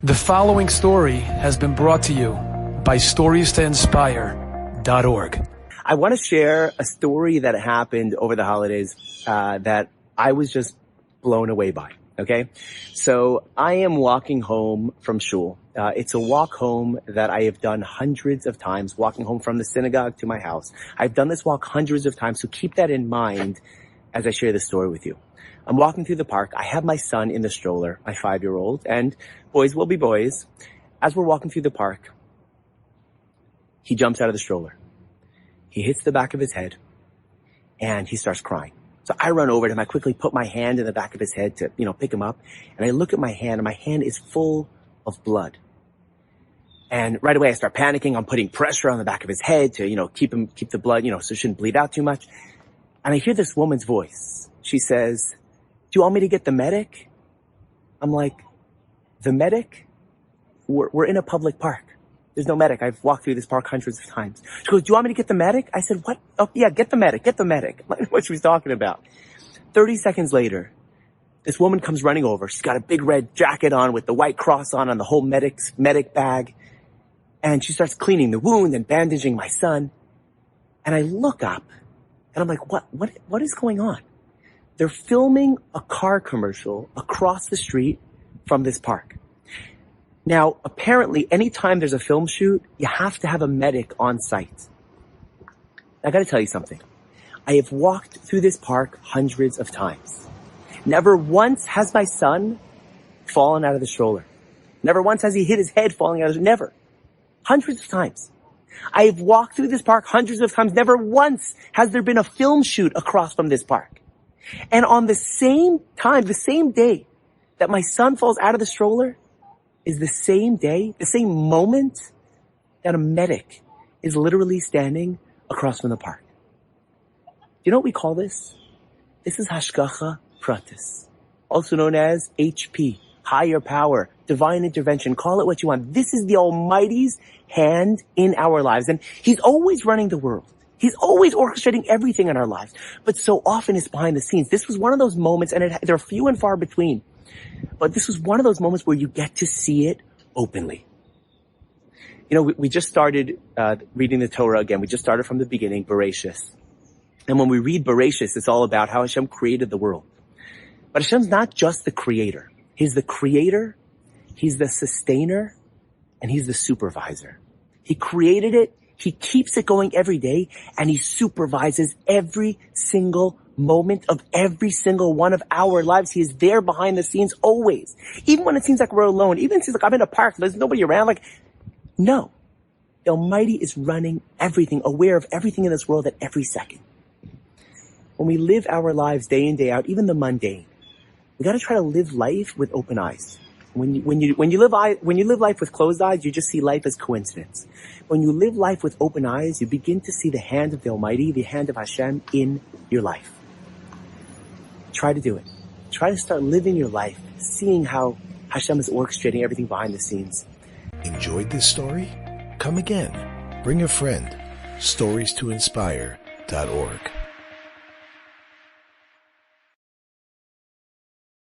The following story has been brought to you by StoriesToInspire.org. I want to share a story that happened over the holidays that I was just blown away by, okay? So I am walking home from shul. It's a walk home that I have done hundreds of times, walking home from the synagogue to my house. I've done this walk hundreds of times, so keep that in mind as I share this story with you. I'm walking through the park. I have my son in the stroller, my 5-year-old, and boys will be boys. As we're walking through the park, he jumps out of the stroller. He hits the back of his head, and he starts crying. So I run over to him. I quickly put my hand in the back of his head to, pick him up. And I look at my hand, and my hand is full of blood. And right away, I start panicking. I'm putting pressure on the back of his head to, keep the blood, so it shouldn't bleed out too much. And I hear this woman's voice. She says, "Do you want me to get the medic?" I'm like, "The medic? We're in a public park. There's no medic. I've walked through this park hundreds of times." She goes, "Do you want me to get the medic?" I said, "What? Oh, yeah, get the medic. Get the medic." I don't know what she was talking about. 30 seconds later, this woman comes running over. She's got a big red jacket on with the white cross on the whole medic bag. And she starts cleaning the wound and bandaging my son. And I look up and I'm like, what is going on? They're filming a car commercial across the street from this park. Now, apparently, anytime there's a film shoot, you have to have a medic on site. I gotta tell you something. I have walked through this park hundreds of times. Never once has my son fallen out of the stroller. Never once has he hit his head falling out of the never. Hundreds of times. I have walked through this park hundreds of times. Never once has there been a film shoot across from this park. And on the same time, the same day that my son falls out of the stroller is the same day, the same moment that a medic is literally standing across from the park. Do you know what we call this? This is Hashgacha Pratis, also known as HP, higher power, divine intervention, call it what you want. This is the Almighty's hand in our lives. And He's always running the world. He's always orchestrating everything in our lives, but so often it's behind the scenes. This was one of those moments, and they're few and far between, but this was one of those moments where you get to see it openly. We just started reading the Torah again. We just started from the beginning, Bereshis. And when we read Bereshis, it's all about how Hashem created the world. But Hashem's not just the creator. He's the creator, He's the sustainer, and He's the supervisor. He created it. He keeps it going every day, and He supervises every single moment of every single one of our lives. He is there behind the scenes always. Even when it seems like we're alone, even when it seems like I'm in a park, there's nobody around, no. The Almighty is running everything, aware of everything in this world at every second. When we live our lives day in, day out, even the mundane, we gotta try to live life with open eyes. When you live life with closed eyes, you just see life as coincidence. When you live life with open eyes, you begin to see the hand of the Almighty, the hand of Hashem in your life. Try to do it. Try to start living your life, seeing how Hashem is orchestrating everything behind the scenes. Enjoyed this story? Come again. Bring a friend. StoriesToInspire.org